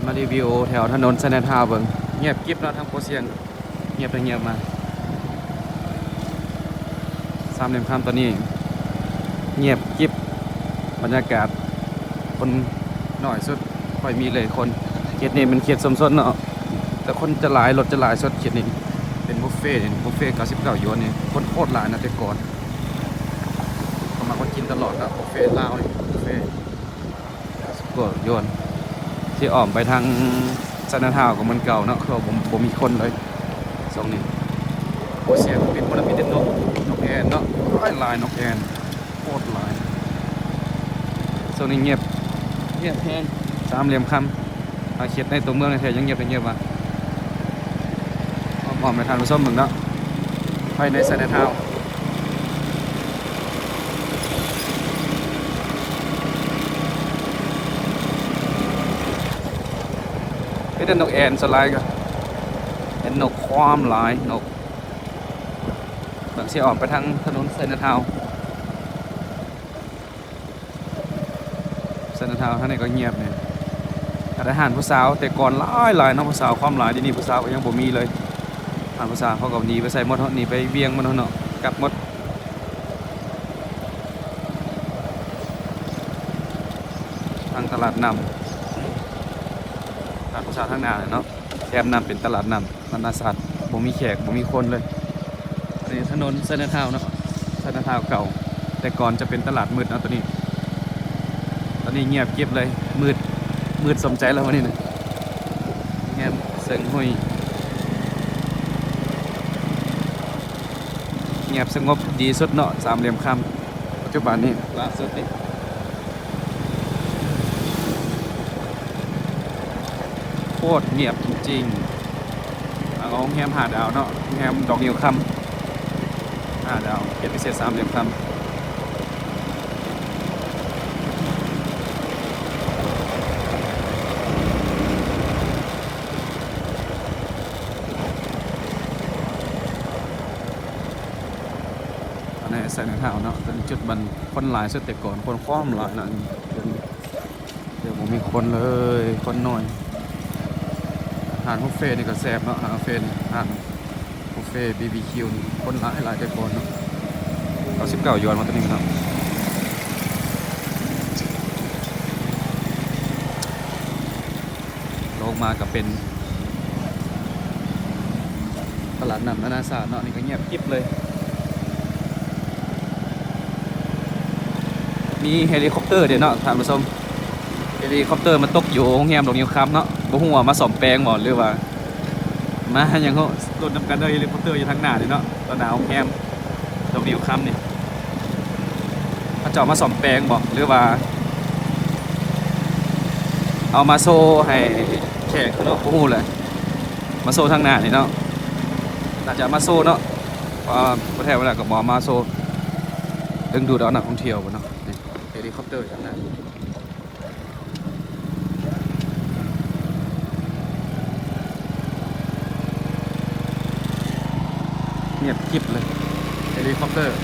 มารีวิวแถวถนนไซนทาวน์เบิ่งเงียบกิ๊บเนาะทางโพเซียงเงียบไปเงียบมาสามเหลี่ยมข้ามตอนนี้เงียบกิ๊บบรรยากาศคนหน่อยสุดค่อยมีเลยคนเขตนี้เป็นเขตสมสนเนาะแต่คนจะหลายรถจะหลายสุดเขตนี้เป็นบุฟเฟ่ต์บุฟเฟ่ต์99หยวนนี่คนโคตรหลายนะแต่ก่อนก็มาคนกินตลอดนะบุฟเฟ่ต์ลาวนี่บุฟเฟ่ต์99หยวนที่อ้อมไปทางไซนทาวน์ก็มันเก่าเนาะเขาบ่มีคนเลยสองนี้โอเสียงเป็นคนละพิเศษนกแอนเนาะลายนกแอนโคตรลายโซนนี้เงียบแห้งสามเหลี่ยมคำเขตในตัวเมืองในแถวยังเงียบว่ะอ้อมไปทางส้มเหมือนเนาะภายในไซนทาวน์เป็นนกแอนสไลด์กันเป็นนกความหลายนกบางทีออกไปทางถนนไซนทาวน์ท่านนี้ก็เงียบเนี่ยอาหารผู้สาวแต่ก่อนหลายน้องผู้สาวความหลายที่นี่ผู้สาวก็ยังบ่มีเลยอาหารผู้สาวเขาก็หนีไปใส่หมดหนีไปเวียงมันเนาะกลับหมดทางตลาดนำอาหารผู้สาวทางหน้าเนาะแคมนำเป็นตลาดนำนานาศาสตร์บ่มีแขกบ่มีคนเลยนี่ถนนไซนทาวน์เนาะไซนทาวน์เก่าแต่ก่อนจะเป็นตลาดมืดเนาะตอนนี้เงียบเก็บเลยมืดสมใจแล้ววันนี้นะเงียบเสียงหุยเงียบสงบดีสุดเนาะสามเหลี่ยมคำปัจจุบันนี้ล่าสุดนี่โคตรเงียบจริงๆเอาแฮม5 ดาวเนาะแฮมดอกนิ้วคำ5 ดาวเก็บพิเศษสามเหลี่ยมคำในไซนทาวน์เนาะเป็นจุดบันคนหลายสุดแต่ก่อนคนคว้อมหลายนะเดี๋ยวผมมีคนเลยคนหน่อยอาหารบุฟเฟ่นี่ก็แซ่บเนาะอาหารบุฟเฟ่อาหารบุฟเฟ่ BBQ คนหลายแต่ก่อนเนาะ99หยวนมาตัวนี้ครับลงมากับเป็นตลาดน้ำนานาศาสตร์เนาะนี่ก็เงียบกิ๊บเลยมีเฮลิคอปเตอร์เดี๋ยวเนาะท่านผู้ชมเฮลิคอปเตอร์มันตกอยู่โรงแรมดอกนิ้วคำเนาะบ่ฮู้ว่ามาซ่อมแปลงบ่หรือว่ามาอย่างเขาโดนนำกันโดยเฮลิคอปเตอร์อยู่ทางหน้านี่เนาะตอนหน้าโรงแรมดอกนิ้วคำนี่เขาเจาะมาซ่อมแปลงบ่หรือว่าเอามาโซ่ให้แขกเนาะบ่ฮู้เลยมาโซ่ทางหน้านี่เนาะน่าจะมาโซ่เนาะเพราะประเทศเวลาก็บ่มาโซ่ดึงดูดเอานักท่องเที่ยวบ่เนาะเฮลิคอปเตอร์อย่างนั้นเงียบกริบเลยเฮลิคอปเตอร์